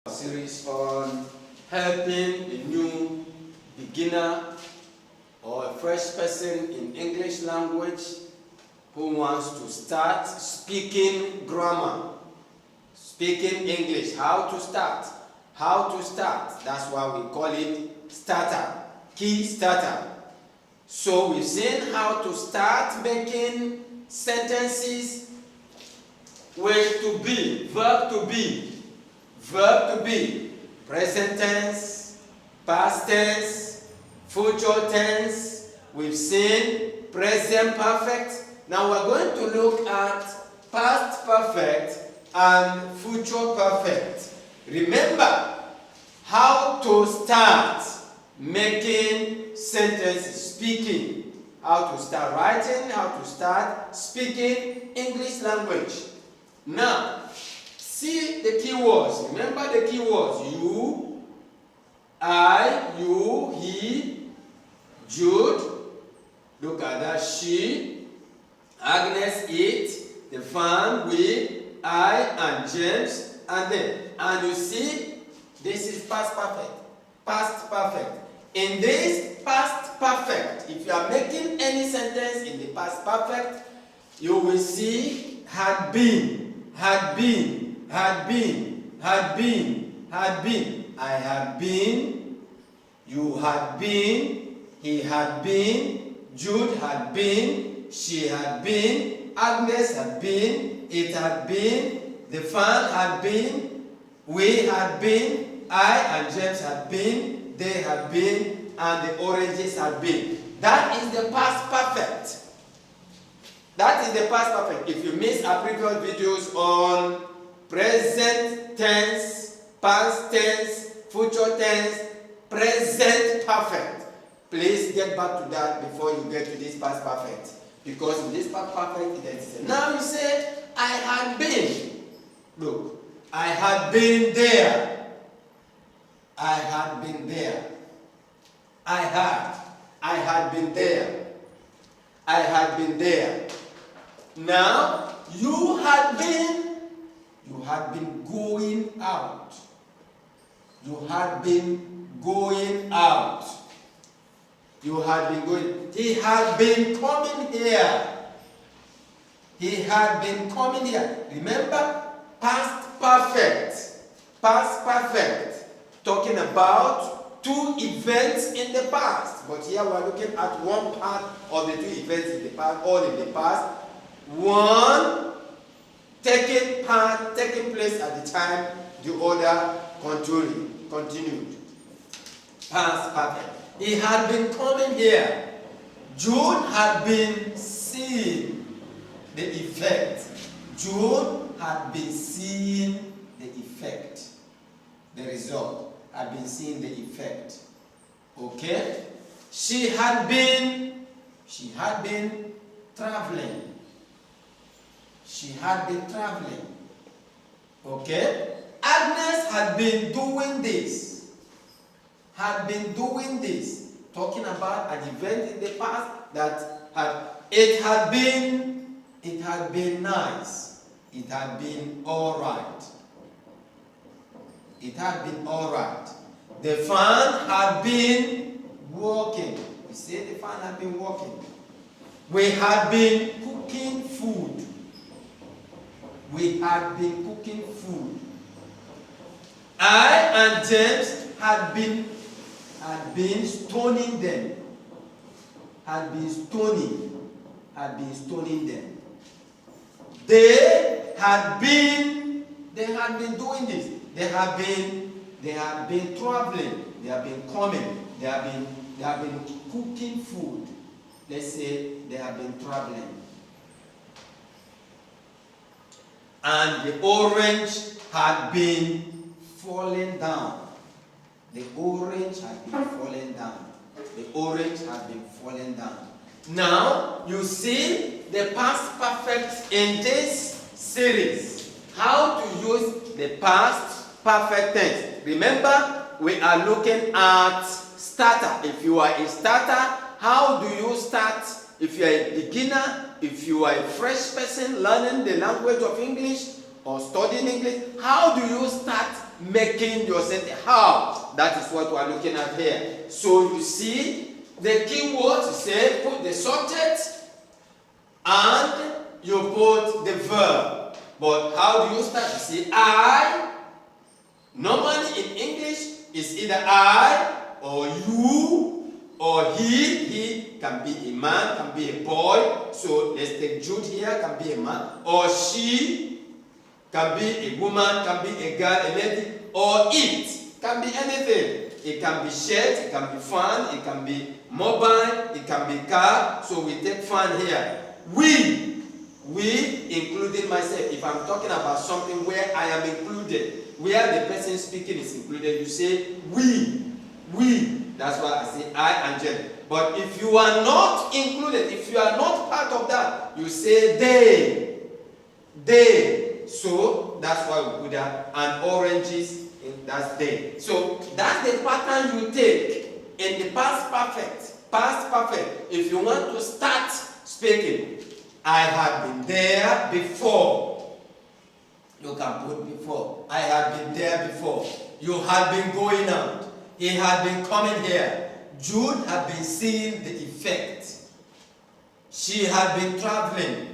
Series on helping a new beginner or a fresh person in English language who wants to start speaking grammar, speaking English, how to start. That's why we call it starter, key starter. So we've seen how to start making sentences with to be, verb to be, present tense, past tense, future tense. We've seen present perfect. Now we're going to look at past perfect and future perfect. Remember how to start making sentences, speaking, how to start writing, how to start speaking English language. Now, see the keywords. Remember the keywords. You, I, you, he, Jude. Look at that. She, Agnes, it, the fan, we, I, and James, and then. And you see, this is past perfect. Past perfect. In this past perfect, if you are making any sentence in the past perfect, you will see had been, had been, had been, had been, had been. I had been, you had been, he had been, Jude had been, she had been, Agnes had been, it had been, the fan had been, we had been, I and James had been, they had been, and the oranges had been. That is the past perfect. That is the past perfect. If you missed our previous videos on present tense, past tense, future tense, present perfect, please get back to that before you get to this past perfect. Because in this past perfect, it is. Now you say, I had been. Look, I had been there. I had been there. I had been there. I had been there. Now, you had been going out. You had been going out. You had been going. He had been coming here. He had been coming here. Remember, past perfect. Past perfect. Talking about two events in the past. But here we're looking at one part of the two events in the past, all in the past. One taking place at the time the other continued. Past perfect. He had been coming here. June had been seeing the effect. June had been seeing the effect. The result. Had been seeing the effect. Okay? She had been traveling. She had been traveling. Okay? Agnes had been doing this. Had been doing this. Talking about an event in the past that it had been nice. It had been alright. It had been alright. The fan had been working. You see, the fan had been working. We had been cooking food. We had been cooking food. I and James had been stoning them. Had been stoning them. They had been doing this. They have been traveling. They have been coming. They have been cooking food. Let's say they have been traveling. And the orange had been falling down. The orange had been falling down. The orange had been falling down. Now, you see the past perfect in this series. How to use the past perfect tense. Remember, we are looking at starter. If you are a starter, how do you start? If you are a beginner, if you are a fresh person learning the language of English or studying English, how do you start making your sentence. How? That is what we are looking at here. So you see the key words, you say put the subject and you put the verb. But how do you start? You see I. Normally in English it's either I or you or he. He can be a man, can be a boy. So let's take Jude here, can be a man. Or she can be a woman, can be a girl, a lady. Or it can be anything. It can be shirt, it can be fan, it can be mobile, it can be car. So we take fan here. We, including myself. If I'm talking about something where I am included, where the person speaking is included, you say we. That's why I say I and Jen. But if you are not included, if you are not part of that, you say they. So that's why we put that. And oranges, that's they. So that's the pattern you take in the past perfect. Past perfect. If you want to start speaking, I had been there before. You can put before. I had been there before. You had been going out. He had been coming here. Jude had been seeing the effect. She had been traveling.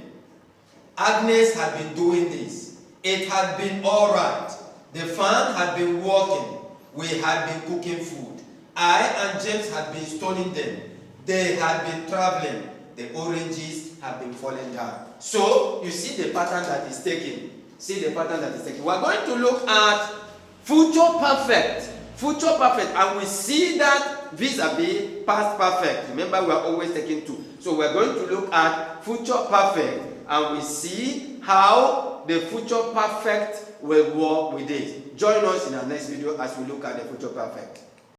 Agnes had been doing this. It had been all right. The fan had been working. We had been cooking food. I and James had been stoning them. They had been traveling. The oranges have been falling down. So you see the pattern that is taken. See the pattern that is taken. We are going to look at future perfect. Future perfect. And we see that vis-a-vis past perfect. Remember, we are always taking two. So we are going to look at future perfect. And we see how the future perfect will work with it. Join us in our next video as we look at the future perfect.